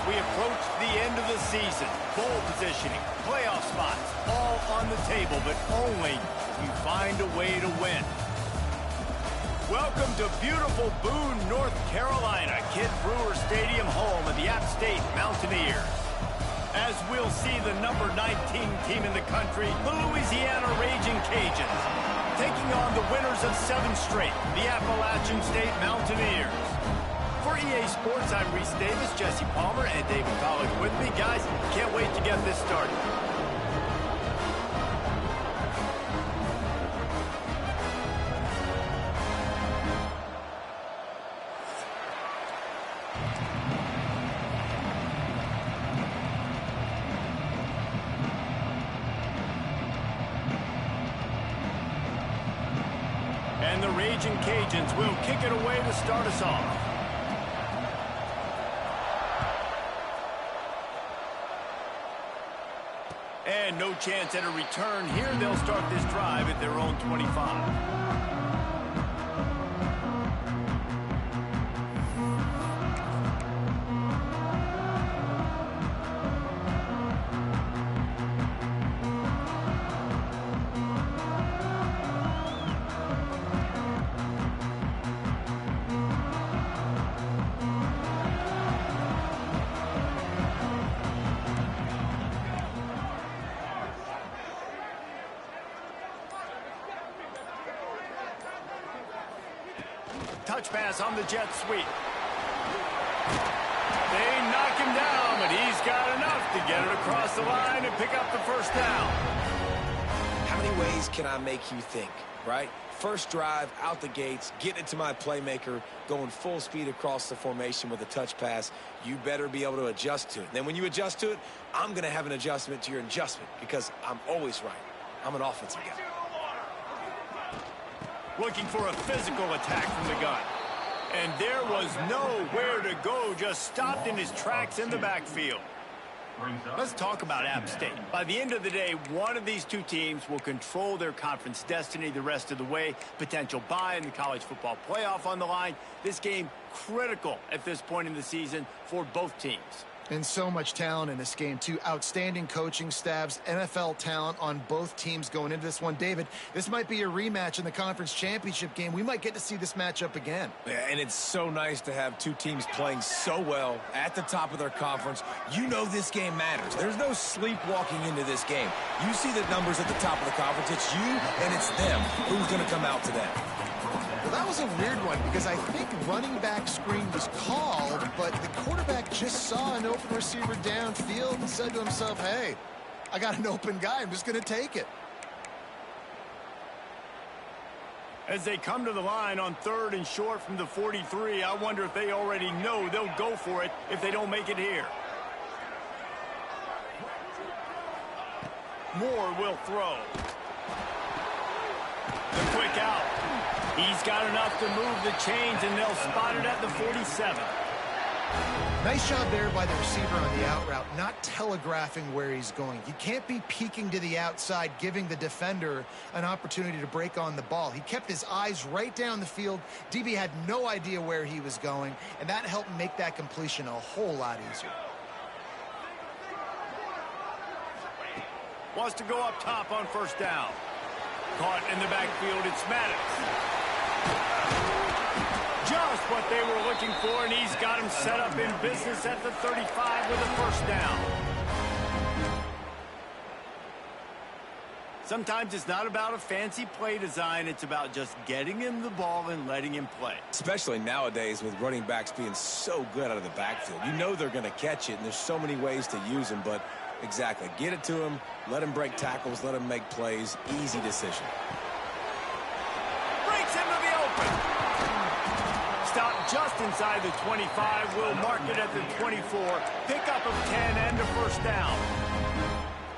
We approach the end of the season. Bowl positioning, playoff spots, all on the table, but only if you find a way to win. Welcome to beautiful Boone, North Carolina, Kid Brewer Stadium, home of the App State Mountaineers. As we'll see the number 19 team in the country, the Louisiana Raging Cajuns, taking on the winners of 7 straight, the Appalachian State Mountaineers. For EA Sports, I'm Reese Davis, Jesse Palmer, and David Collins with me. Guys, can't wait to get this started. And the Raging Cajuns will kick it away to start us off. And no chance at a return here. They'll start this drive at their own 25. Touch pass on the jet sweep. They knock him down, but he's got enough to get it across the line and pick up the first down. How many ways can I make you think, right? First drive, out the gates, getting it to my playmaker, going full speed across the formation with a touch pass. You better be able to adjust to it. Then when you adjust to it, I'm going to have an adjustment to your adjustment because I'm always right. I'm an offensive guy. Looking for a physical attack from the gun. And there was nowhere to go, just stopped in his tracks in the backfield. Let's talk about App State. By the end of the day, one of these two teams will control their conference destiny the rest of the way. Potential bye in the college football playoff on the line. This game critical at this point in the season for both teams. And so much talent in this game, too. Outstanding coaching staffs, NFL talent on both teams going into this one. David, this might be a rematch in the conference championship game. We might get to see this matchup again. Yeah, and it's so nice to have two teams playing so well at the top of their conference. You know this game matters. There's no sleepwalking into this game. You see the numbers at the top of the conference. It's you and it's them. Who's going to come out to them? Well, that was a weird one because I think running back screen was called, but the quarterback just saw an open receiver downfield and said to himself, hey, I got an open guy. I'm just going to take it. As they come to the line on 3rd and short from the 43, I wonder if they already know they'll go for it if they don't make it here. Moore will throw. The quick out. He's got enough to move the chains, and they'll spot it at the 47. Nice job there by the receiver on the out route, not telegraphing where he's going. You can't be peeking to the outside, giving the defender an opportunity to break on the ball. He kept his eyes right down the field. DB had no idea where he was going, and that helped make that completion a whole lot easier. Wants to go up top on first down. Caught in the backfield, it's Maddox. Just what they were looking for, and he's got him set up in business at the 35 with a first down. Sometimes it's not about a fancy play design. It's about just getting him the ball and letting him play. Especially nowadays with running backs being so good out of the backfield. You know they're going to catch it, and there's so many ways to use them, but exactly. Get it to him, let him break tackles, let him make plays. Easy decision. Breaks into the open. Stop just inside the 25. We'll mark it at the 24. Pickup of 10 and a first down.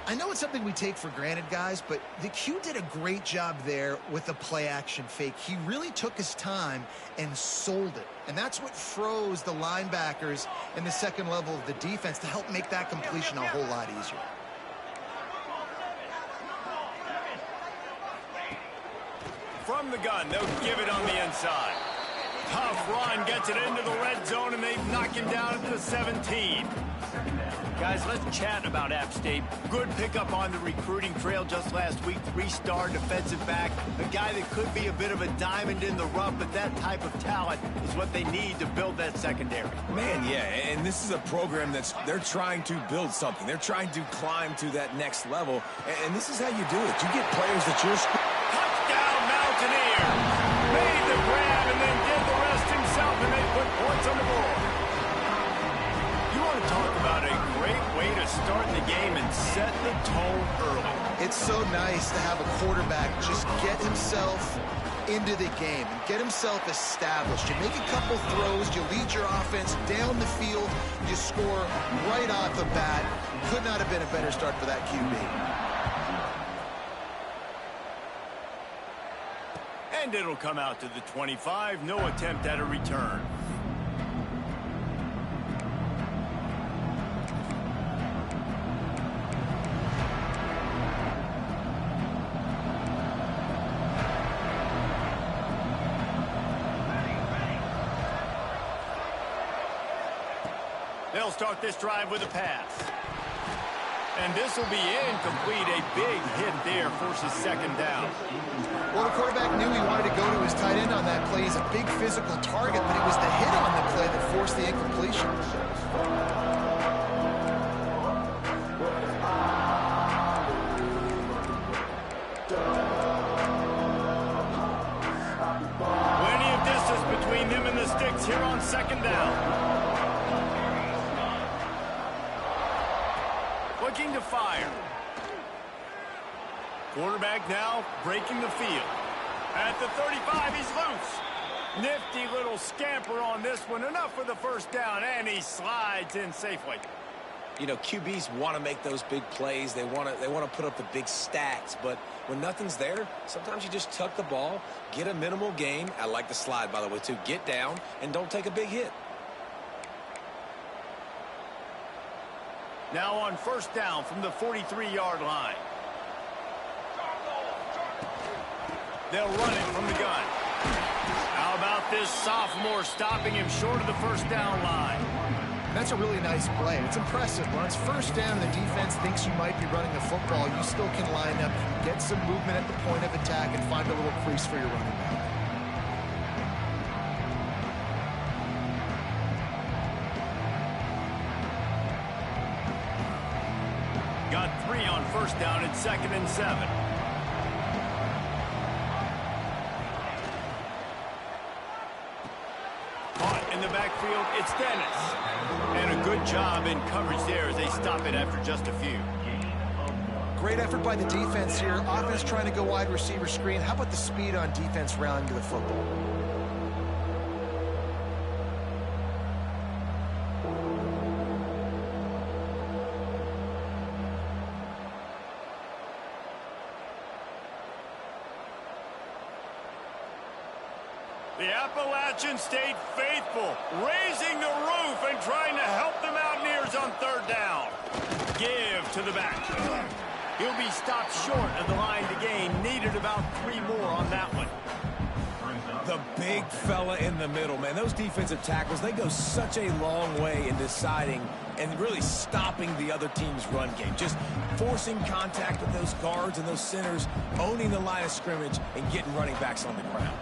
I know it's something we take for granted, guys, but the Q did a great job there with the play-action fake. He really took his time and sold it. And that's what froze the linebackers in the second level of the defense to help make that completion a whole lot easier. From the gun, they'll give it on the inside. Tough run, gets it into the red zone, and they knock him down at the 17. Guys, let's chat about App State. Good pickup on the recruiting trail just last week. 3-star defensive back. A guy that could be a bit of a diamond in the rough, but that type of talent is what they need to build that secondary. Man, yeah, and this is a program they're trying to build something. They're trying to climb to that next level, and this is how you do it. You get players that you're... Touchdown, Mountaineer! Made the grab and then did the rest himself, and they put points on the board. You want to talk about a great way to start the game and set the tone early. It's so nice to have a quarterback just get himself into the game and get himself established. You make a couple throws, you lead your offense down the field, you score right off the bat. Could not have been a better start for that QB. And it'll come out to the 25. No attempt at a return. They'll start this drive with a pass. And this will be incomplete. A big hit there forces second down. Well, the quarterback knew he wanted to go to his tight end on that play. He's a big physical target, but it was the hit on the play that forced the incompletion. Plenty of distance between them and the sticks here on second down. Looking to fire. Quarterback now breaking the field. At the 35, he's loose. Nifty little scamper on this one. Enough for the first down, and he slides in safely. You know, QBs want to make those big plays. They want to put up the big stats. But when nothing's there, sometimes you just tuck the ball, get a minimal gain. I like the slide, by the way, too. Get down and don't take a big hit. Now on first down from the 43-yard line. They'll run it from the gun. How about this sophomore stopping him short of the first down line? That's a really nice play. It's impressive. When it's first down and the defense thinks you might be running the football, you still can line up, get some movement at the point of attack, and find a little crease for your running back. Got 3 on first down at 2nd and 7. Caught in the backfield, it's Dennis. And a good job in coverage there as they stop it after just a few. Great effort by the defense here. Offense trying to go wide receiver screen. How about the speed on defense rallying to the football? The Appalachians stayed faithful, raising the roof and trying to help the Mountaineers on third down. Give to the back. He'll be stopped short of the line to gain. Needed about 3 more on that one. The big fella in the middle, man. Those defensive tackles, they go such a long way in deciding and really stopping the other team's run game. Just forcing contact with those guards and those centers, owning the line of scrimmage, and getting running backs on the ground.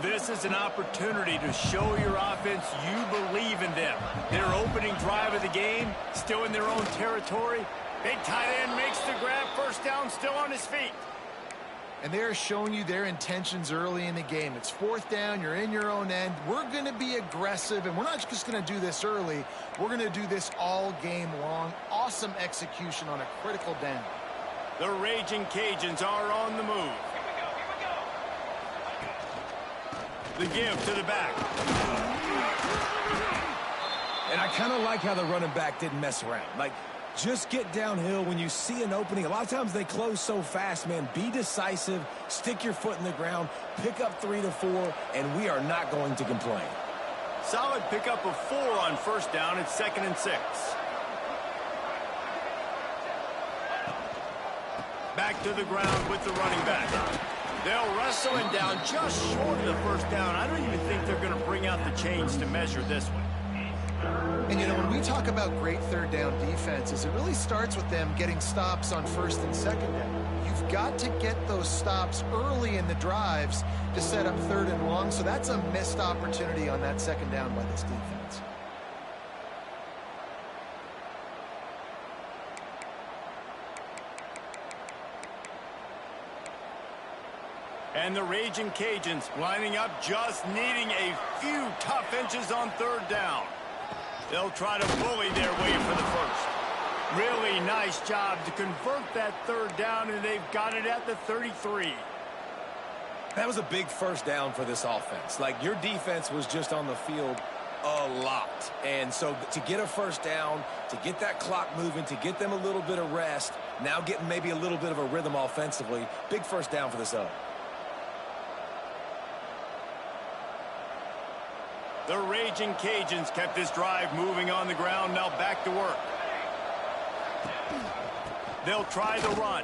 This is an opportunity to show your offense you believe in them. Their opening drive of the game, still in their own territory. Big tight end makes the grab, first down, still on his feet. And they're showing you their intentions early in the game. It's fourth down, you're in your own end. We're going to be aggressive, and we're not just going to do this early. We're going to do this all game long. Awesome execution on a critical down. The Raging Cajuns are on the move. The give to the back. And I kind of like how the running back didn't mess around. Like, just get downhill when you see an opening. A lot of times they close so fast, man. Be decisive, stick your foot in the ground, pick up 3 to 4, and we are not going to complain. Solid pickup of 4 on first down at 2nd and 6. Back to the ground with the running back. They'll wrestle him down just short of the first down. I don't even think they're going to bring out the chains to measure this one. And, you know, when we talk about great third down defenses, it really starts with them getting stops on first and second down. You've got to get those stops early in the drives to set up third and long, so that's a missed opportunity on that second down by this defense. And the Raging Cajuns lining up, just needing a few tough inches on third down. They'll try to bully their way for the first. Really nice job to convert that third down, and they've got it at the 33. That was a big first down for this offense. Like, your defense was just on the field a lot. And so to get a first down, to get that clock moving, to get them a little bit of rest, now getting maybe a little bit of a rhythm offensively, big first down for this O. The Raging Cajuns kept this drive moving on the ground. Now back to work. They'll try the run.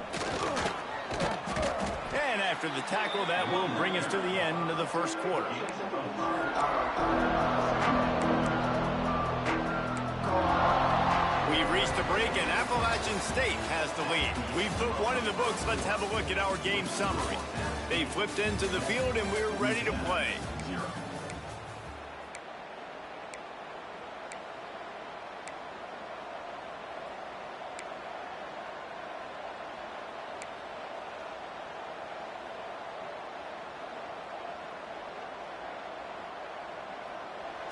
And after the tackle, that will bring us to the end of the first quarter. We've reached a break, and Appalachian State has the lead. We've put one in the books. Let's have a look at our game summary. They flipped into the field, and we're ready to play.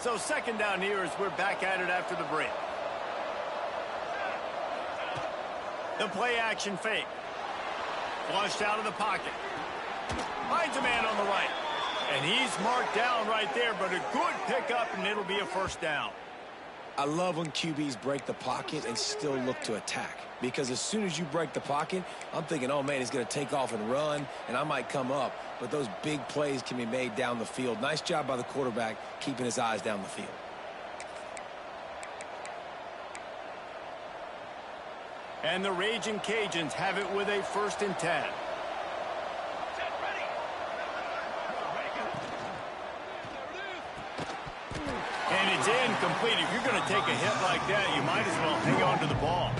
So second down here as we're back at it after the break. The play action fake. Flushed out of the pocket. Finds a man on the right. And he's marked down right there, but a good pickup, and it'll be a first down. I love when QBs break the pocket and still look to attack. Because as soon as you break the pocket, I'm thinking, oh, man, he's going to take off and run, and I might come up. But those big plays can be made down the field. Nice job by the quarterback keeping his eyes down the field. And the Raging Cajuns have it with a 1st and 10. And it's incomplete. If you're going to take a hit like that, you might as well hang on to the ball.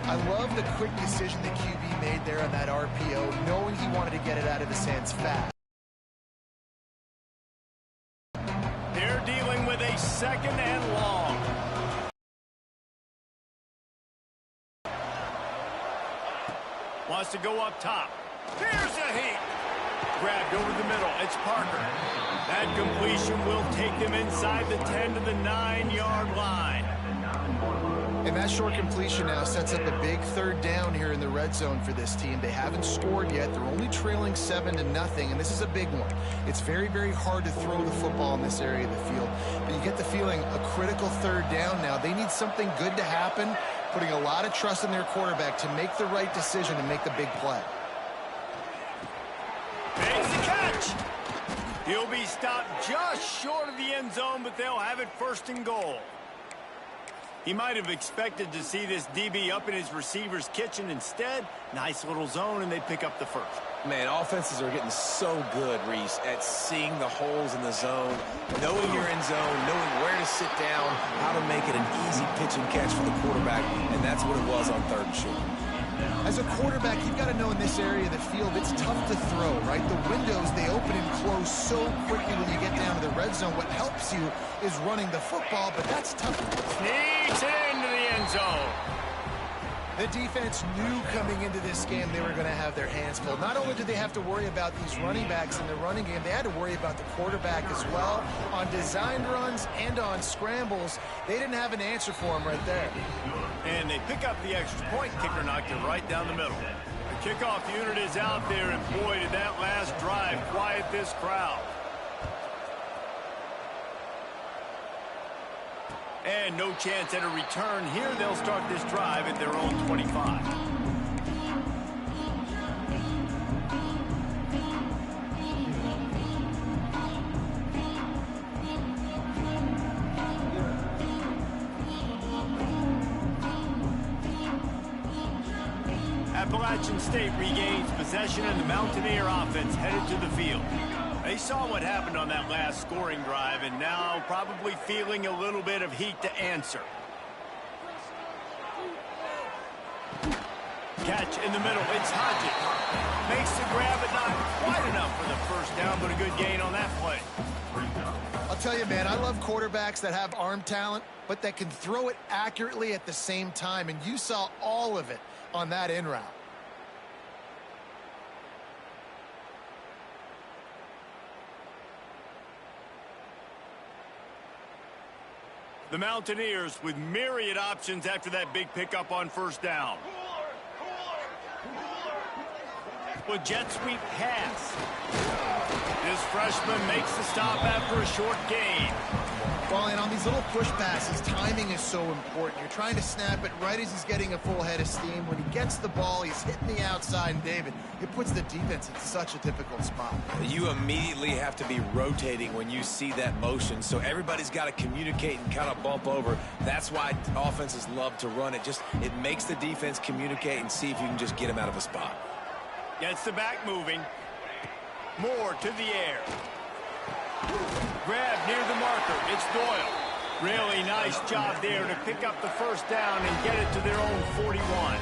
I love the quick decision the QB made there on that RPO, knowing he wanted to get it out of his hands fast. They're dealing with a 2nd and long. Wants to go up top. Here's a heat. Grabbed over the middle. It's Parker. That completion will take them inside the 10 to the 9-yard line. And that short completion now sets up a big third down here in the red zone for this team. They haven't scored yet. They're only trailing 7-0, and this is a big one. It's very, very hard to throw the football in this area of the field. But you get the feeling a critical third down now. They need something good to happen, putting a lot of trust in their quarterback to make the right decision and make the big play. Makes the catch. He'll be stopped just short of the end zone, but they'll have it 1st and goal. He might have expected to see this DB up in his receiver's kitchen. Instead, nice little zone, and they pick up the first. Man, offenses are getting so good, Reese, at seeing the holes in the zone, knowing you're in zone, knowing where to sit down, how to make it an easy pitch and catch for the quarterback, and that's what it was on 3rd and short. As a quarterback, you've got to know in this area of the field, it's tough to throw, right? The windows, they open and close so quickly when you get down to the red zone. What helps you is running the football, but that's tough. Sneaks it into the end zone. The defense knew coming into this game they were going to have their hands full. Not only did they have to worry about these running backs in the running game, they had to worry about the quarterback as well. On designed runs and on scrambles, they didn't have an answer for him right there. And they pick up the extra point. Kicker knocked it right down the middle. The kickoff unit is out there, and boy, did that last drive quiet this crowd. And no chance at a return here. They'll start this drive at their own 25. Appalachian State regains possession and the Mountaineer offense headed to the field. They saw what happened on that last scoring drive and now probably feeling a little bit of heat to answer. Catch in the middle. It's Hodges. Makes the grab, but not quite enough for the first down, but a good gain on that play. I'll tell you, man, I love quarterbacks that have arm talent, but that can throw it accurately at the same time, and you saw all of it on that in route. The Mountaineers with myriad options after that big pickup on first down. With jet sweep pass. This freshman makes the stop after a short gain. Well, and on these little push passes, timing is so important. You're trying to snap it right as he's getting a full head of steam. When he gets the ball, he's hitting the outside, and David, it puts the defense in such a difficult spot. You immediately have to be rotating when you see that motion, so everybody's got to communicate and kind of bump over. That's why offenses love to run it. It makes the defense communicate and see if you can just get him out of a spot. Gets the back moving. Moore to the air. Grab near the marker. It's Doyle. Really nice job there to pick up the first down and get it to their own 41.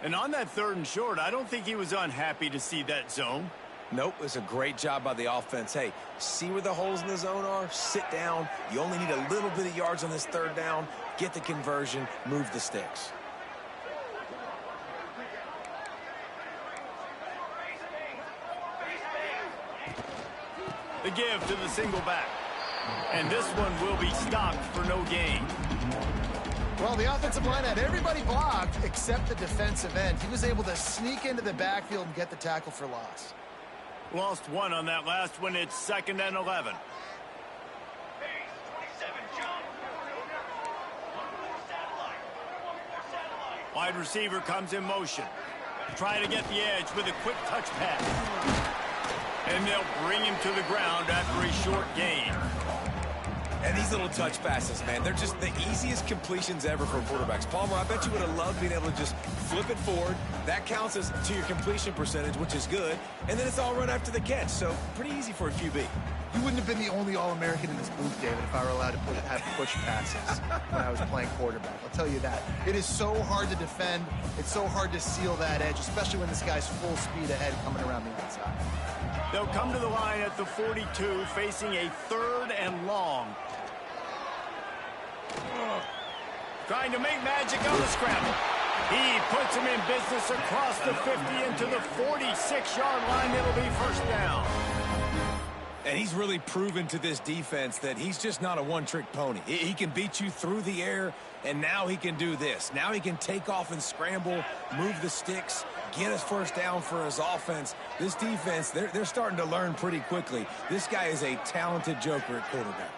And on that 3rd and short, I don't think he was unhappy to see that zone. Nope, it's a great job by the offense. Hey, see where the holes in the zone are? Sit down. You only need a little bit of yards on this 3rd down. Get the conversion. Move the sticks. The give to the single back. And this one will be stopped for no gain. Well, the offensive line had everybody blocked except the defensive end. He was able to sneak into the backfield and get the tackle for loss. Lost one on that last one. It's 2nd and 11. Wide receiver comes in motion. Trying to get the edge with a quick touch pass. And they'll bring him to the ground after a short gain. And these little touch passes, man, they're just the easiest completions ever for quarterbacks. Palmer, I bet you would have loved being able to just flip it forward. That counts as to your completion percentage, which is good. And then it's all run after the catch, so pretty easy for a QB. You wouldn't have been the only All-American in this booth, David, if I were allowed to have push passes when I was playing quarterback. I'll tell you that. It is so hard to defend. It's so hard to seal that edge, especially when this guy's full speed ahead coming around the outside. They'll come to the line at the 42, facing a 3rd and long. Trying to make magic on the scramble. He puts him in business across the 50 into the 46-yard line. It'll be first down. And he's really proven to this defense that he's just not a one-trick pony. He can beat you through the air, and now he can do this. Now he can take off and scramble, move the sticks, get his first down for his offense. This defense, they're starting to learn pretty quickly. This guy is a talented joker at quarterback.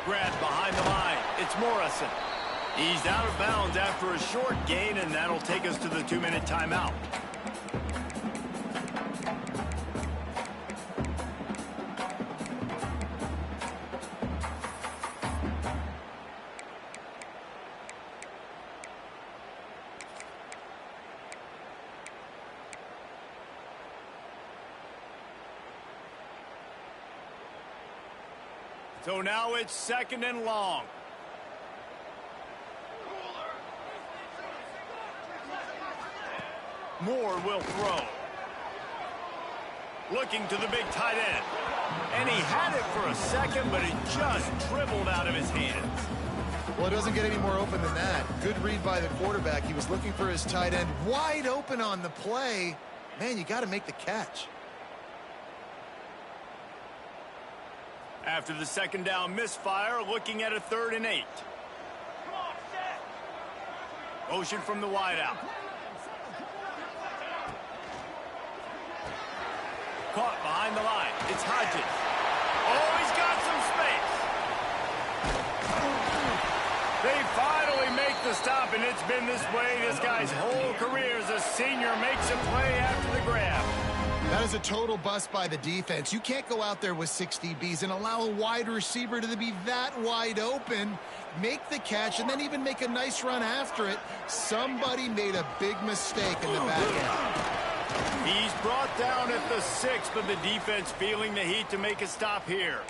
Grab behind the line. It's Morrison. He's out of bounds after a short gain, and that'll take us to the 2-minute timeout. So now it's 2nd and long. Moore will throw. Looking to the big tight end. And he had it for a second, but it just dribbled out of his hands. Well, it doesn't get any more open than that. Good read by the quarterback. He was looking for his tight end wide open on the play. Man, you got to make the catch. After the 2nd down misfire, looking at a 3rd and 8. Motion from the wideout. Caught behind the line. It's Hodges. Oh, he's got some space. They finally make the stop, and it's been this way this guy's whole career as a senior. Makes a play after the grab. That is a total bust by the defense. You can't go out there with 6 DBs and allow a wide receiver to be that wide open, make the catch, and then even make a nice run after it. Somebody made a big mistake in the back end. He's brought down at the 6, but the defense feeling the heat to make a stop here.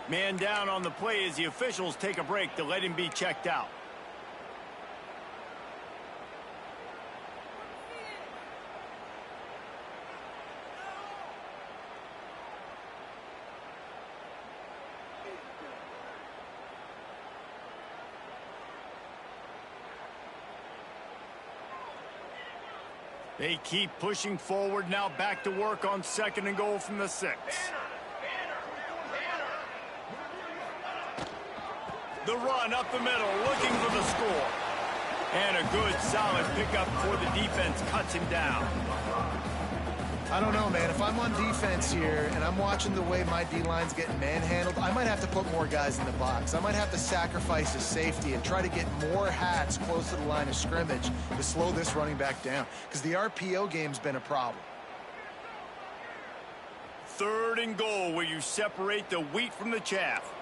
Man down on the play as the officials take a break to let him be checked out. They keep pushing forward, now back to work on 2nd and goal from the 6. The run up the middle, looking for the score. And a good, solid pickup before the defense cuts him down. I don't know, man. If I'm on defense here and I'm watching the way my D-line's getting manhandled, I might have to put more guys in the box. I might have to sacrifice his safety and try to get more hats close to the line of scrimmage to slow this running back down, because the RPO game's been a problem. 3rd and goal, where you separate the wheat from the chaff.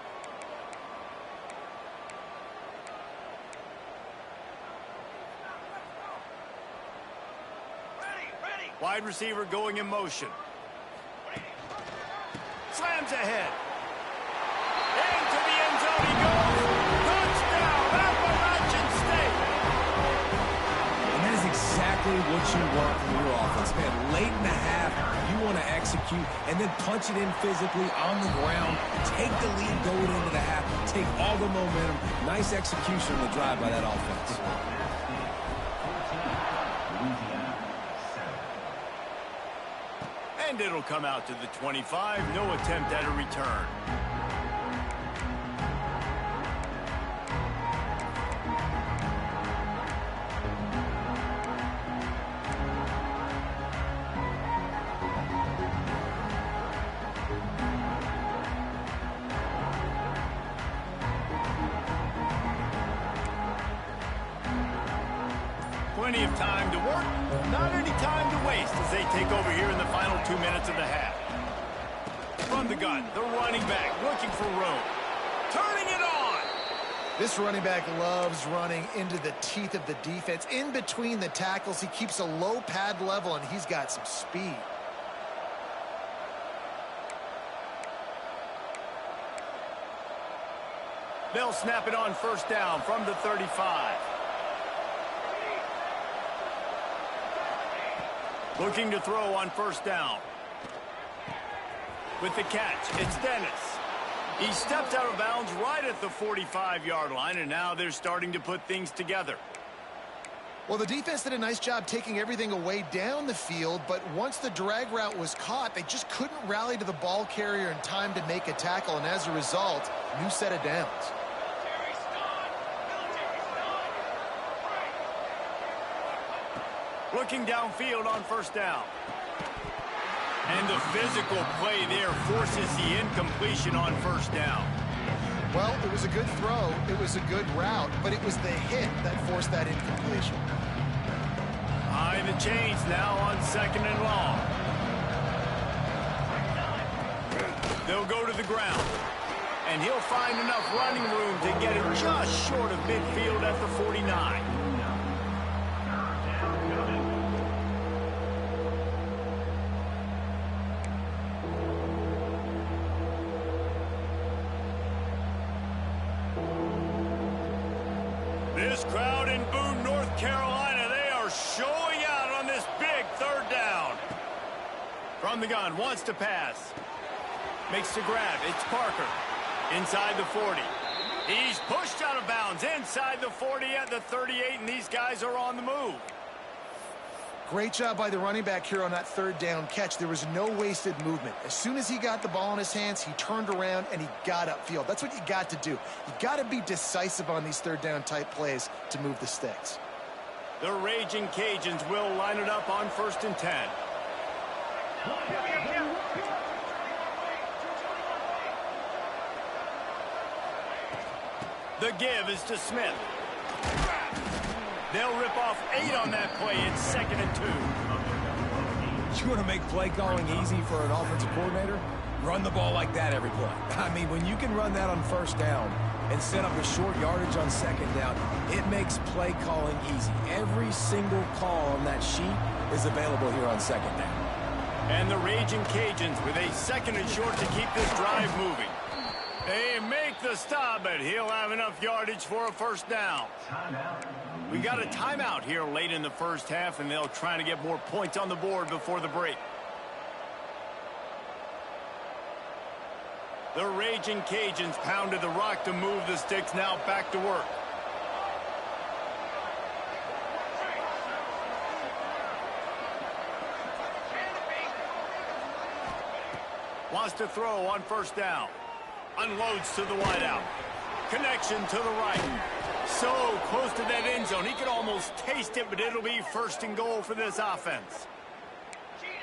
Wide receiver going in motion. Slams ahead. Into the end zone he goes. Touchdown, Appalachian State. And that is exactly what you want from your offense, man. Late in the half, you want to execute and then punch it in physically on the ground. Take the lead going into the half. Take all the momentum. Nice execution on the drive by that offense. And it'll come out to the 25. No attempt at a return. Plenty of time to work, not any time to waste as they take over here in the final 2 minutes of the half. From the gun, the running back looking for room. Turning it on! This running back loves running into the teeth of the defense. In between the tackles, he keeps a low pad level, and he's got some speed. They'll snap it on 1st down from the 35. Looking to throw on 1st down. With the catch, it's Dennis. He stepped out of bounds right at the 45-yard line, and now they're starting to put things together. Well, the defense did a nice job taking everything away down the field, but once the drag route was caught, they just couldn't rally to the ball carrier in time to make a tackle, and as a result, new set of downs. Looking downfield on 1st down. And the physical play there forces the incompletion on 1st down. Well, it was a good throw. It was a good route, but it was the hit that forced that incompletion. High the chains now on 2nd and long. They'll go to the ground. And he'll find enough running room to get him just short of midfield at the 49. This crowd in Boone, North Carolina, they are showing out on this big 3rd down. From the gun, wants to pass. Makes the grab, it's Parker. Inside the 40. He's pushed out of bounds inside the 40 at the 38, and these guys are on the move. Great job by the running back here on that 3rd down catch. There was no wasted movement. As soon as he got the ball in his hands, he turned around and he got upfield. That's what you got to do. You got to be decisive on these 3rd down type plays to move the sticks. The Raging Cajuns will line it up on 1st and 10. The give is to Smith. They'll rip off 8 on that play. It's 2nd and 2. You want to make play calling easy for an offensive coordinator? Run the ball like that every play. I mean, when you can run that on first down and set up a short yardage on second down, it makes play calling easy. Every single call on that sheet is available here on second down. And the Raging Cajuns with a second and short to keep this drive moving. They make the stop, but he'll have enough yardage for a first down. We got a timeout here late in the first half, and they'll try to get more points on the board before the break. The Raging Cajuns pounded the rock to move the sticks, now back to work. Wants to throw on first down. Unloads to the wideout. Connection to the right. So close to that end zone. He could almost taste it, but it'll be first and goal for this offense.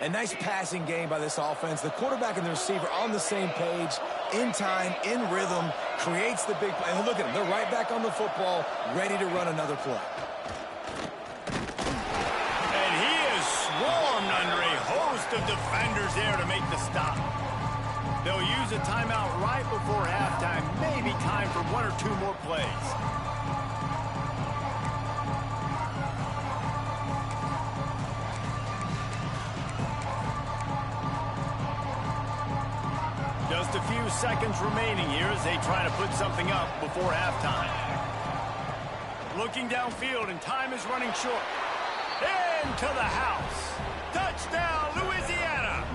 A nice passing game by this offense. The quarterback and the receiver on the same page, in time, in rhythm, creates the big play. And look at them. They're right back on the football, ready to run another play. And he is swarmed under a host of defenders there to make the stop. They'll use a timeout right before halftime. Maybe time for one or two more plays. Just a few seconds remaining here as they try to put something up before halftime. Looking downfield, and time is running short. Into the house. Touchdown, Louisiana.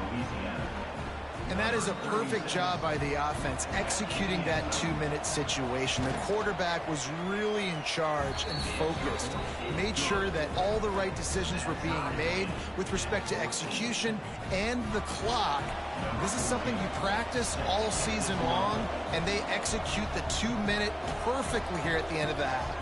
And that is a perfect job by the offense, executing that 2-minute situation. The quarterback was really in charge and focused. Made sure that all the right decisions were being made with respect to execution and the clock. This is something you practice all season long, and they execute the 2-minute perfectly here at the end of the half.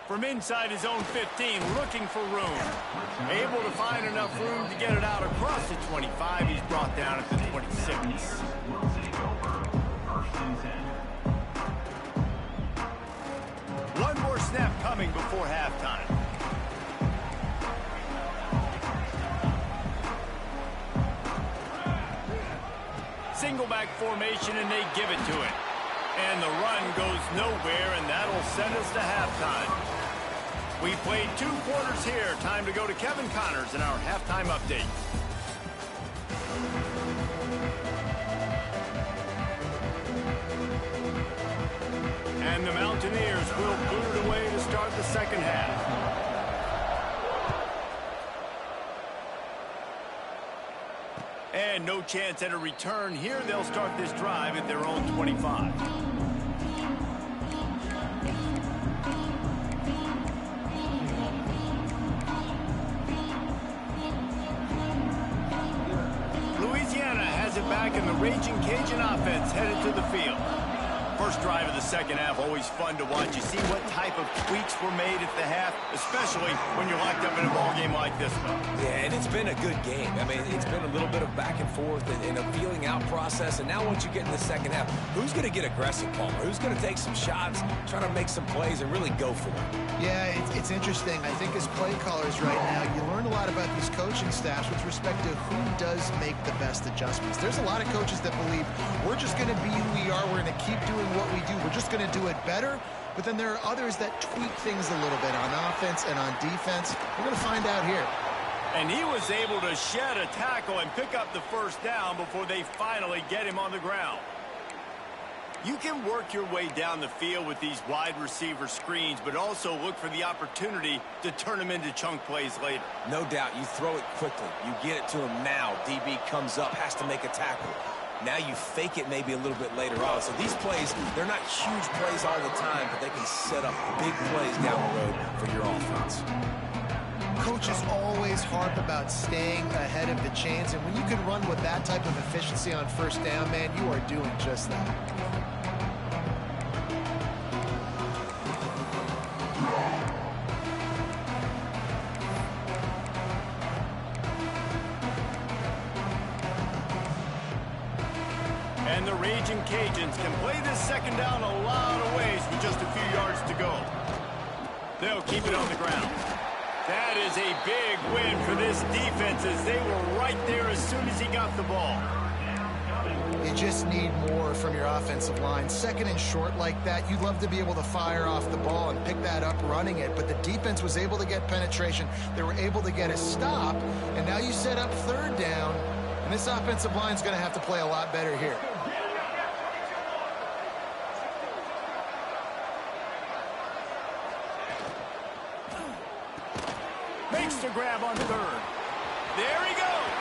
From inside his own 15, looking for room. Able to find enough room to get it out across the 25. He's brought down at the 26. One more snap coming before halftime. Single back formation, and they give it to it. And the run goes nowhere, and that'll send us to halftime. We played 2 quarters here. Time to go to Kevin Connors in our halftime update. And the Mountaineers will boot it away to start the second half. And no chance at a return here. They'll start this drive at their own 25. Louisiana has it back, and the Raging Cajun offense headed to the field. First drive of the second half, always fun to watch. You see what type of tweaks were made at the half, especially when you're locked up in a ball game like this one. Yeah, and it's been a good game. I mean, it's been a little bit of back and forth and a feeling out process. And now once you get in the second half, who's going to get aggressive, Palmer? Who's going to take some shots, try to make some plays, and really go for it? Yeah, it's interesting. I think as play callers right now, you learn a lot about these coaching staffs with respect to who does make the best adjustments. There's a lot of coaches that believe we're just going to be who we are. We're going to keep doing what we do. We're just going to do it better. But then there are others that tweak things a little bit on offense and on defense. We're going to find out here. And he was able to shed a tackle and pick up the first down before they finally get him on the ground. You can work your way down the field with these wide receiver screens, but also look for the opportunity to turn them into chunk plays later. No doubt. You throw it quickly. You get it to him now. DB comes up, has to make a tackle. Now you fake it maybe a little bit later on. So these plays, they're not huge plays all the time, but they can set up big plays down the road for your offense. Coaches always harp about staying ahead of the chains, and when you can run with that type of efficiency on first down, man, you are doing just that. And the Raging Cajuns can play this second down a lot of ways with just a few yards to go. They'll keep it on the ground. That is a big win for this defense as they were right there as soon as he got the ball. You just need more from your offensive line. Second and short like that, you'd love to be able to fire off the ball and pick that up running it, but the defense was able to get penetration. They were able to get a stop, and now you set up third down, and this offensive line is going to have to play a lot better here. Makes the grab on third. There he goes.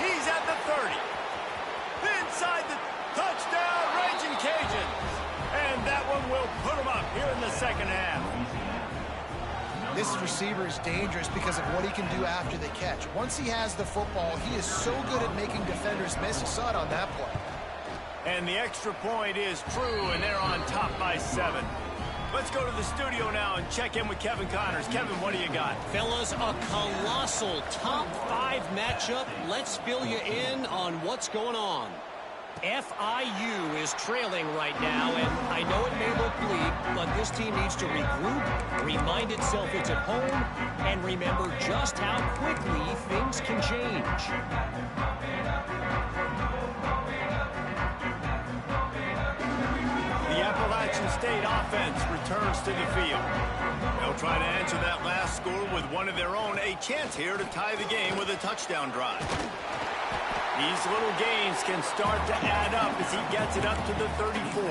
He's at the 30. Inside the touchdown, Raging Cajuns. And that one will put him up here in the second half. This receiver is dangerous because of what he can do after the catch. Once he has the football, he is so good at making defenders miss. You saw it on that play. And the extra point is true, and they're on top by 7. Let's go to the studio now and check in with Kevin Connors. Kevin, what do you got? Fellas, a colossal top 5 matchup. Let's fill you in on what's going on. FIU is trailing right now, and I know it may look bleak, but this team needs to regroup, remind itself it's at home, and remember just how quickly things can change. The Appalachian State offense returns to the field. They'll try to answer that last score with one of their own. A chance here to tie the game with a touchdown drive. These little gains can start to add up as he gets it up to the 34.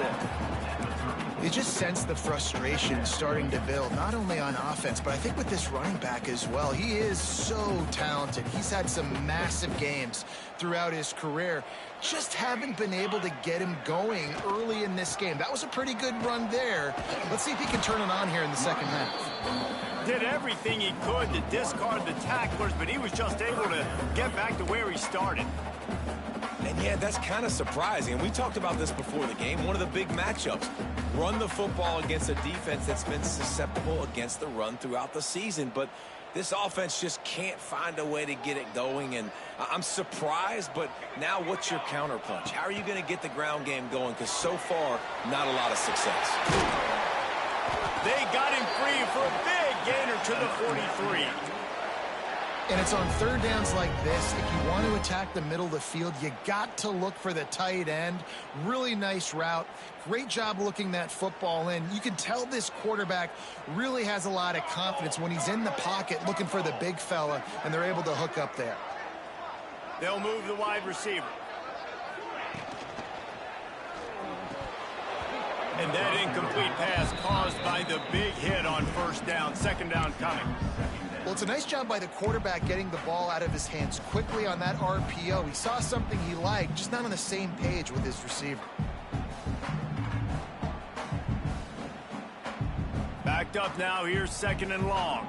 You just sense the frustration starting to build, not only on offense, but I think with this running back as well. He is so talented. He's had some massive games throughout his career. Just haven't been able to get him going early in this game. That was a pretty good run there. Let's see if he can turn it on here in the second half. Did everything he could to discard the tacklers, but he was just able to get back to where he started. And yeah, that's kind of surprising. And we talked about this before the game. One of the big matchups. Run the football against a defense that's been susceptible against the run throughout the season. But this offense just can't find a way to get it going. And I'm surprised, but now what's your counterpunch? How are you going to get the ground game going? Because so far, not a lot of success. They got him free for a big gainer to the 43. And it's on third downs like this. If you want to attack the middle of the field, you got to look for the tight end. Really nice route. Great job looking that football in. You can tell this quarterback really has a lot of confidence when he's in the pocket looking for the big fella, and they're able to hook up there. They'll move the wide receiver. And that incomplete pass caused by the big hit on first down. Second down coming. Well, it's a nice job by the quarterback getting the ball out of his hands quickly on that RPO. He saw something he liked, just not on the same page with his receiver. Backed up now, here's second and long.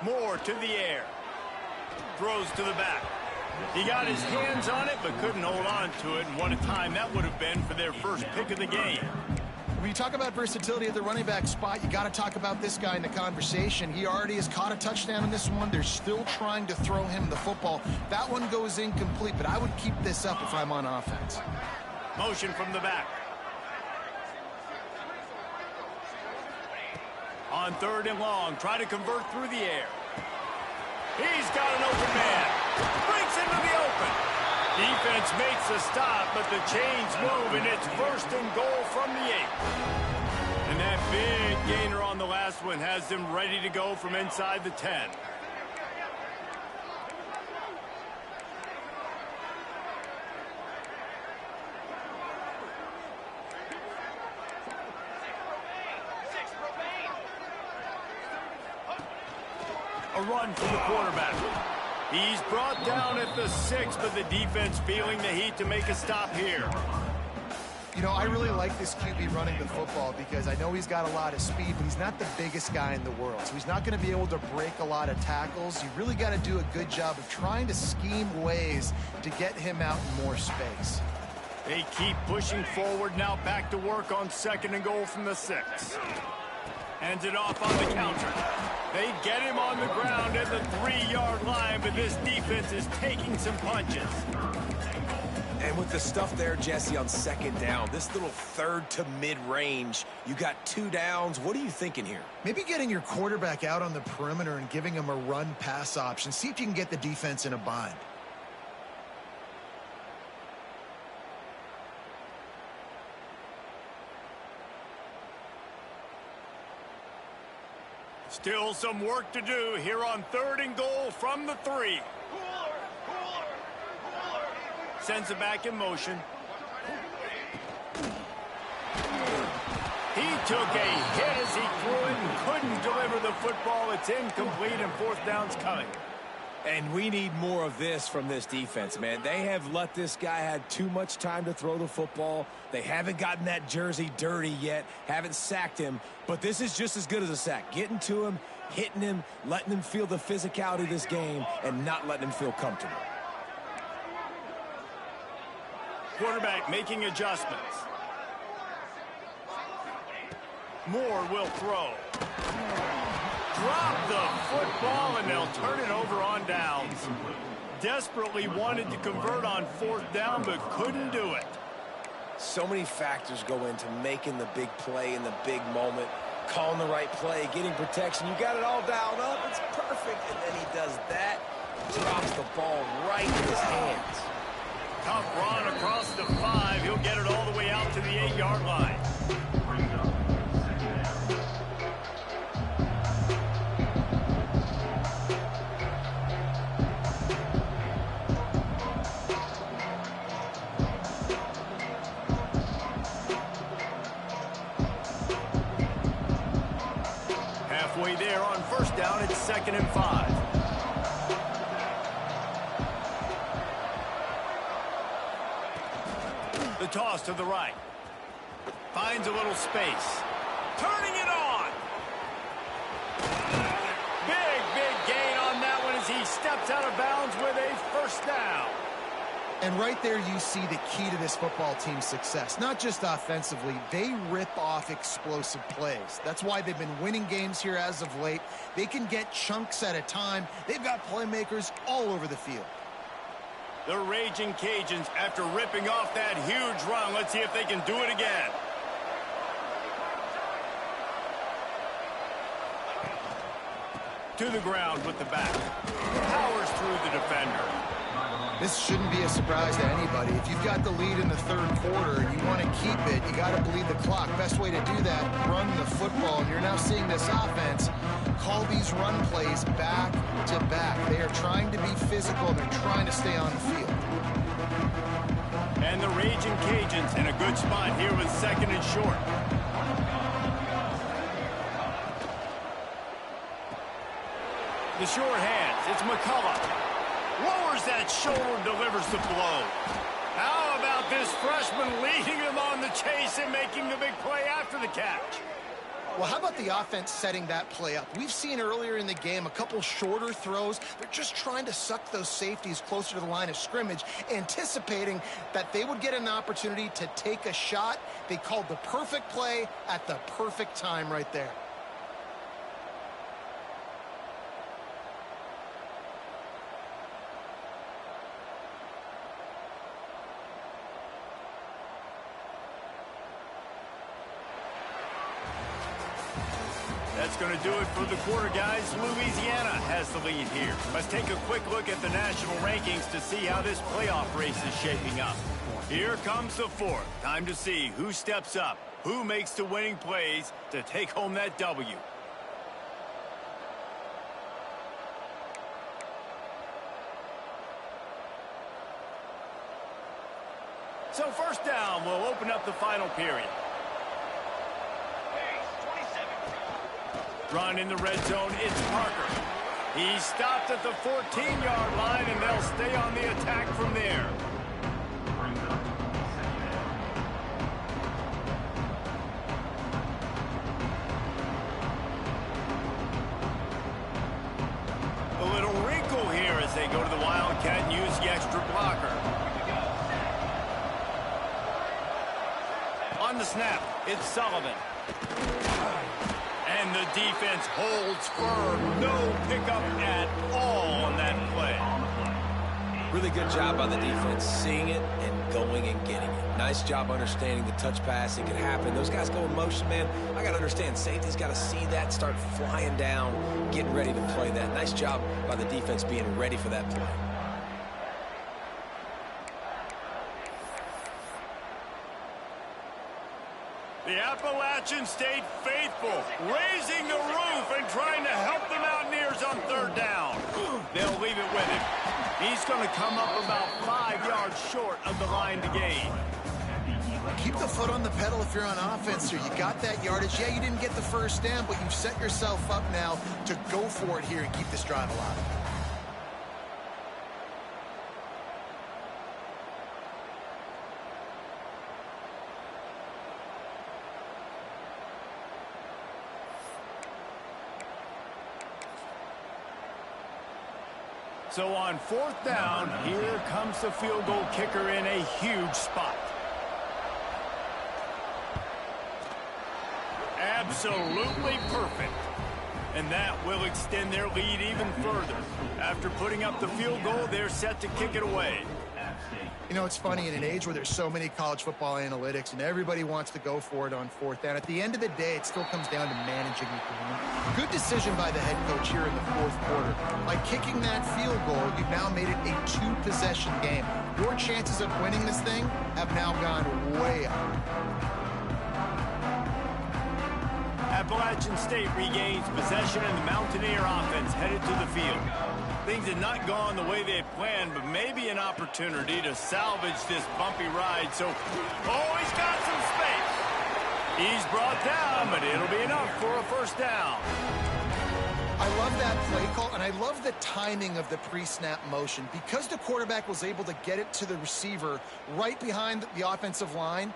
Moore to the air. Throws to the back. He got his hands on it, but couldn't hold on to it. And what a time that would have been for their first pick of the game. When you talk about versatility at the running back spot, you got to talk about this guy in the conversation. He already has caught a touchdown in this one. They're still trying to throw him the football. That one goes incomplete, but I would keep this up if I'm on offense. Motion from the back. On third and long, try to convert through the air. He's got an open man. Breaks into the open. Defense makes a stop, but the chains move, and it's first and goal from the 8. And that big gainer on the last one has them ready to go from inside the 10. A run from the quarterback. He's brought down at the 6, but the defense feeling the heat to make a stop here. You know, I really like this QB running the football because I know he's got a lot of speed, but he's not the biggest guy in the world. So he's not going to be able to break a lot of tackles. You really got to do a good job of trying to scheme ways to get him out in more space. They keep pushing forward now, back to work on second and goal from the 6. Hands it off on the counter. They get him on the ground at the 3-yard line, but this defense is taking some punches. And with the stuff there, Jesse, on second down, this little third to mid-range, you got 2 downs. What are you thinking here? Maybe getting your quarterback out on the perimeter and giving him a run-pass option. See if you can get the defense in a bind. Still some work to do here on 3rd and goal from the 3. Sends it back in motion. He took a hit as he threw it and couldn't deliver the football. It's incomplete and 4th down's coming. And we need more of this from this defense, man. They have let this guy have too much time to throw the football. They haven't gotten that jersey dirty yet, haven't sacked him. But this is just as good as a sack. Getting to him, hitting him, letting him feel the physicality of this game, and not letting him feel comfortable. Quarterback making adjustments. Moore will throw. Drop the football, and they'll turn it over on downs. Desperately wanted to convert on 4th down, but couldn't do it. So many factors go into making the big play in the big moment, calling the right play, getting protection. You got it all dialed up. It's perfect. And then he does that, drops the ball right in his hands. Tough run across the 5. He'll get it all the way out to the 8-yard line. Halfway there on 1st down, it's 2nd and 5. The toss to the right. Finds a little space. Turning it on. Big gain on that one as he steps out of bounds with a 1st down. And right there you see the key to this football team's success. Not just offensively, they rip off explosive plays. That's why they've been winning games here as of late. They can get chunks at a time. They've got playmakers all over the field. The Raging Cajuns, after ripping off that huge run, let's see if they can do it again. To the ground with the back. Powers through the defender. This shouldn't be a surprise to anybody. If you've got the lead in the 3rd quarter and you want to keep it, you got to bleed the clock. Best way to do that, run the football. And you're now seeing this offense call these run plays back to back. They are trying to be physical, and they're trying to stay on the field. And the Raging Cajuns in a good spot here with 2nd and short. The short hands, it's McCullough. Lowers that shoulder, delivers the blow. How about this freshman leading him on the chase and making the big play after the catch? Well, how about the offense setting that play up? We've seen earlier in the game a couple shorter throws. They're just trying to suck those safeties closer to the line of scrimmage, anticipating that they would get an opportunity to take a shot. They called the perfect play at the perfect time right there. That's going to do it for the quarter, guys. Louisiana has the lead here. Let's take a quick look at the national rankings to see how this playoff race is shaping up. Here comes the 4th. Time to see who steps up, who makes the winning plays to take home that W. So 1st down will open up the final period. Run in the red zone, it's Parker. He stopped at the 14-yard line, and they'll stay on the attack from there. A little wrinkle here as they go to the Wildcat and use the extra blocker. On the snap, it's Sullivan. And the defense holds firm. No pickup at all on that play. Really good job by the defense, seeing it and going and getting it. Nice job understanding the touch pass. It could happen. Those guys go in motion, man. I got to understand, safety's got to see that, start flying down, getting ready to play that. Nice job by the defense being ready for that play. The Appalachian stayed faithful, raising the roof and trying to help the Mountaineers on third down. They'll leave it with him. He's going to come up about 5 yards short of the line to gain. Keep the foot on the pedal if you're on offense here. You got that yardage. Yeah, you didn't get the first down, but you've set yourself up now to go for it here and keep this drive alive. So on fourth down, here comes the field goal kicker in a huge spot. Absolutely perfect. And that will extend their lead even further. After putting up the field goal, they're set to kick it away. You know, it's funny, in an age where there's so many college football analytics and everybody wants to go for it on fourth down, at the end of the day, it still comes down to managing the game. Good decision by the head coach here in the fourth quarter. By kicking that field goal, you've now made it a two-possession game. Your chances of winning this thing have now gone way up. Appalachian State regains possession and the Mountaineer offense headed to the field. Things had not gone the way they had planned, but maybe an opportunity to salvage this bumpy ride. So, oh, he's got some space. He's brought down, but it'll be enough for a first down. I love that play call, and I love the timing of the pre-snap motion. Because the quarterback was able to get it to the receiver right behind the offensive line,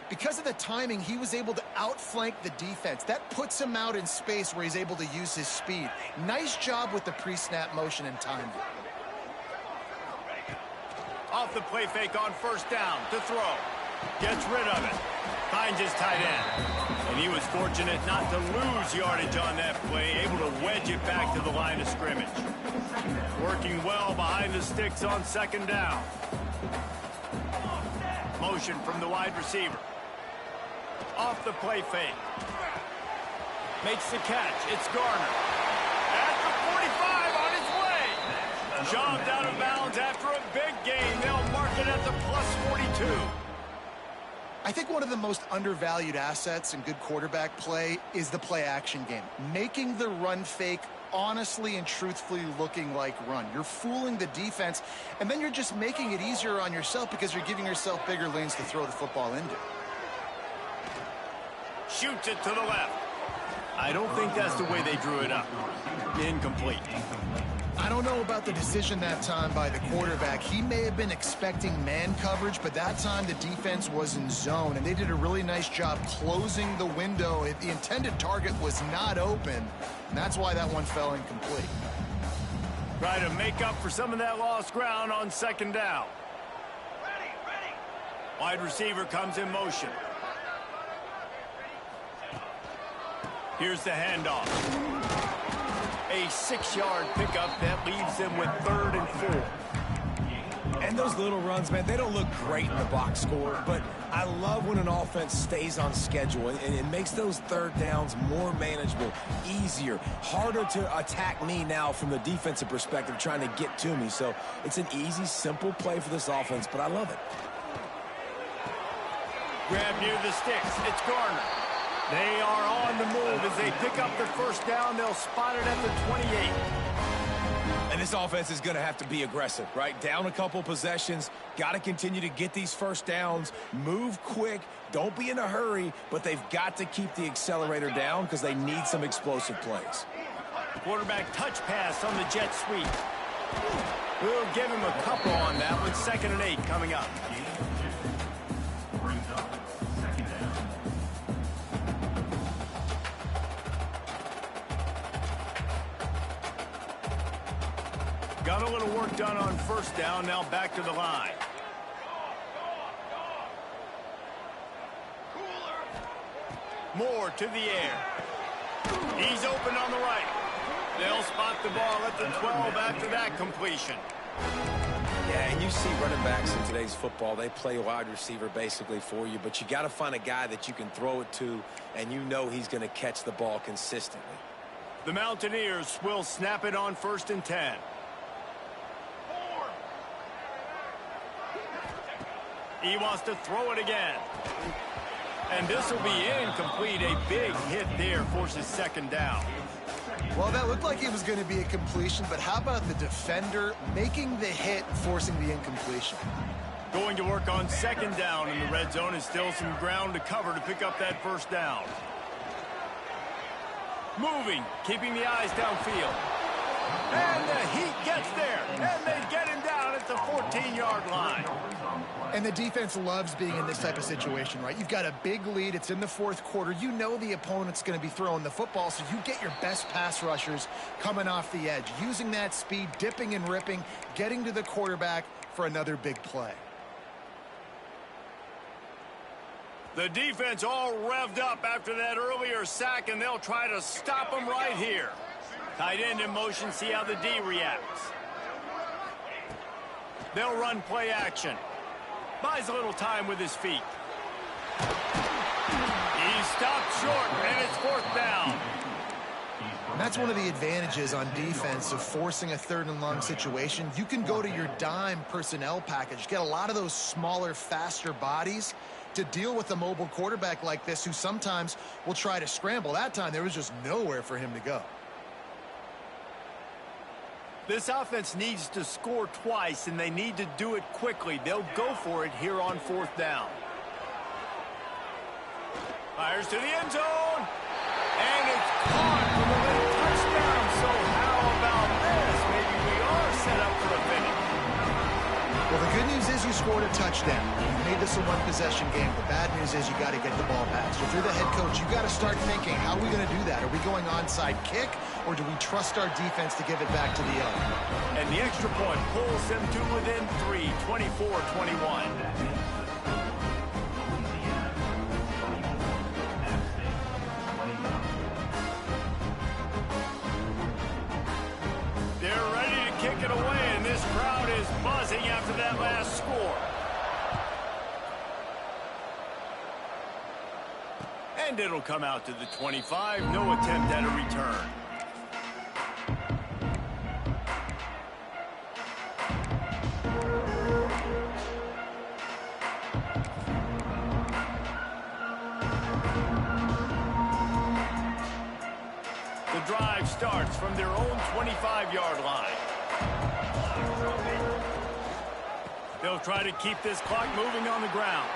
because of the timing, he was able to outflank the defense. That puts him out in space where he's able to use his speed. Nice job with the pre-snap motion and timing. Off the play fake on first down to throw. Gets rid of it. Finds his tight end. And he was fortunate not to lose yardage on that play, able to wedge it back to the line of scrimmage. Working well behind the sticks on second down. Motion from the wide receiver. Off the play fake. Makes the catch. It's Garner. At the 45 on his way. Shoved out of bounds after a big gain. They'll mark it at the plus 42. I think one of the most undervalued assets in good quarterback play is the play-action game. Making the run fake honestly and truthfully looking like run. You're fooling the defense, and then you're just making it easier on yourself because you're giving yourself bigger lanes to throw the football into. Shoots it to the left. I don't think that's the way they drew it up. Incomplete. I don't know about the decision that time by the quarterback. He may have been expecting man coverage, but that time the defense was in zone, and they did a really nice job closing the window. The intended target was not open, and that's why that one fell incomplete. Try to make up for some of that lost ground on second down. Wide receiver comes in motion. Here's the handoff. A 6-yard pickup that leaves them with 3rd and 4. And those little runs, man, they don't look great in the box score, but I love when an offense stays on schedule, and it makes those third downs more manageable, easier, harder to attack me now from the defensive perspective trying to get to me. So it's an easy, simple play for this offense, but I love it. Grab near the sticks. It's Garner. They are on the move as they pick up their first down. They'll spot it at the 28. And this offense is going to have to be aggressive, right? Down a couple possessions, got to continue to get these first downs, move quick, don't be in a hurry, but they've got to keep the accelerator down because they need some explosive plays. Quarterback touch pass on the jet sweep. We'll give him a couple on that one. 2nd and 8 coming up. Got a little work done on first down, now back to the line. Moore to the air. He's open on the right. They'll spot the ball at the 12 after that completion. Yeah, and you see running backs in today's football, they play wide receiver basically for you, but you got to find a guy that you can throw it to, and you know he's going to catch the ball consistently. The Mountaineers will snap it on 1st and 10. He wants to throw it again. And this will be incomplete. A big hit there forces 2nd down. Well, that looked like it was going to be a completion, but how about the defender making the hit and forcing the incompletion? Going to work on 2nd down in the red zone, and still some ground to cover to pick up that 1st down. Moving, keeping the eyes downfield. And the heat gets there, and they get him down at the 14-yard line. And the defense loves being in this type of situation, right? You've got a big lead. It's in the 4th quarter. You know the opponent's going to be throwing the football, so you get your best pass rushers coming off the edge, using that speed, dipping and ripping, getting to the quarterback for another big play. The defense all revved up after that earlier sack, and they'll try to stop him right here. Tight end in motion, see how the D reacts. They'll run play action. Buys a little time with his feet. He stopped short, and it's 4th down. And that's one of the advantages on defense of forcing a 3rd and long situation. You can go to your dime personnel package, get a lot of those smaller, faster bodies to deal with a mobile quarterback like this who sometimes will try to scramble. That time, there was just nowhere for him to go. This offense needs to score twice, and they need to do it quickly. They'll go for it here on 4th down. Fires to the end zone. And it's caught for the late touchdown. So how about this? Maybe we are set up for a finish. Well, the good news is you scored a touchdown. You made this a one-possession game. The bad news is you got to get the ball back. So if you're the head coach, you got to start thinking, how are we going to do that? Are we going onside kick, or do we trust our defense to give it back to the other? And the extra point pulls them to within 3, 24-21. They're ready to kick it away, and this crowd is buzzing after that last score. And it'll come out to the 25. No attempt at a return. The drive starts from their own 25-yard line. They'll try to keep this clock moving on the ground.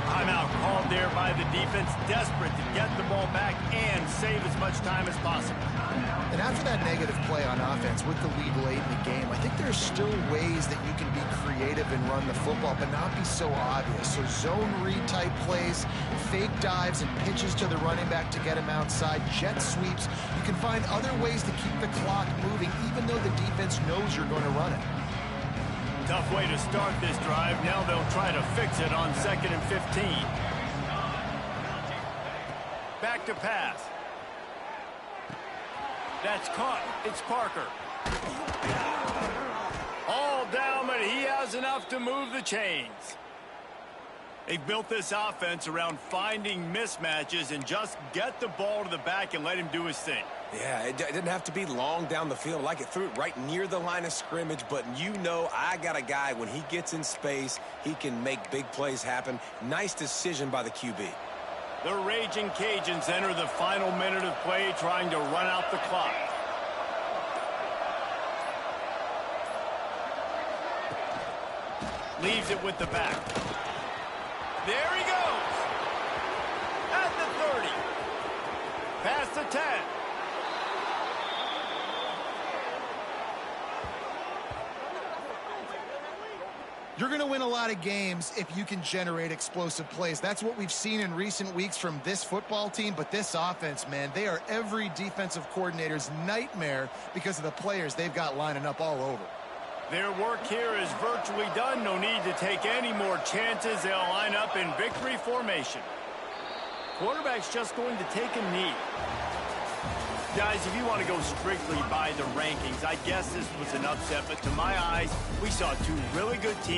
Timeout called there by the defense, desperate to get the ball back and save as much time as possible. And after that negative play on offense with the lead late in the game, I think there's still ways that you can be creative and run the football, but not be so obvious. So zone read type plays, fake dives and pitches to the running back to get him outside, jet sweeps. You can find other ways to keep the clock moving, even though the defense knows you're going to run it. Tough way to start this drive. Now they'll try to fix it on 2nd and 15. Back to pass. That's caught. It's Parker. All down, but he has enough to move the chains. They've built this offense around finding mismatches and just get the ball to the back and let him do his thing. Yeah, it didn't have to be long down the field. Like it threw it right near the line of scrimmage, but you know I got a guy, when he gets in space, he can make big plays happen. Nice decision by the QB. The Raging Cajuns enter the final minute of play, trying to run out the clock. Leaves it with the back. There he goes. At the 30. Past the 10. You're going to win a lot of games if you can generate explosive plays. That's what we've seen in recent weeks from this football team, but this offense, man, they are every defensive coordinator's nightmare because of the players they've got lining up all over. Their work here is virtually done. No need to take any more chances. They'll line up in victory formation. Quarterback's just going to take a knee. Guys, if you want to go strictly by the rankings, I guess this was an upset, but to my eyes, we saw two really good teams.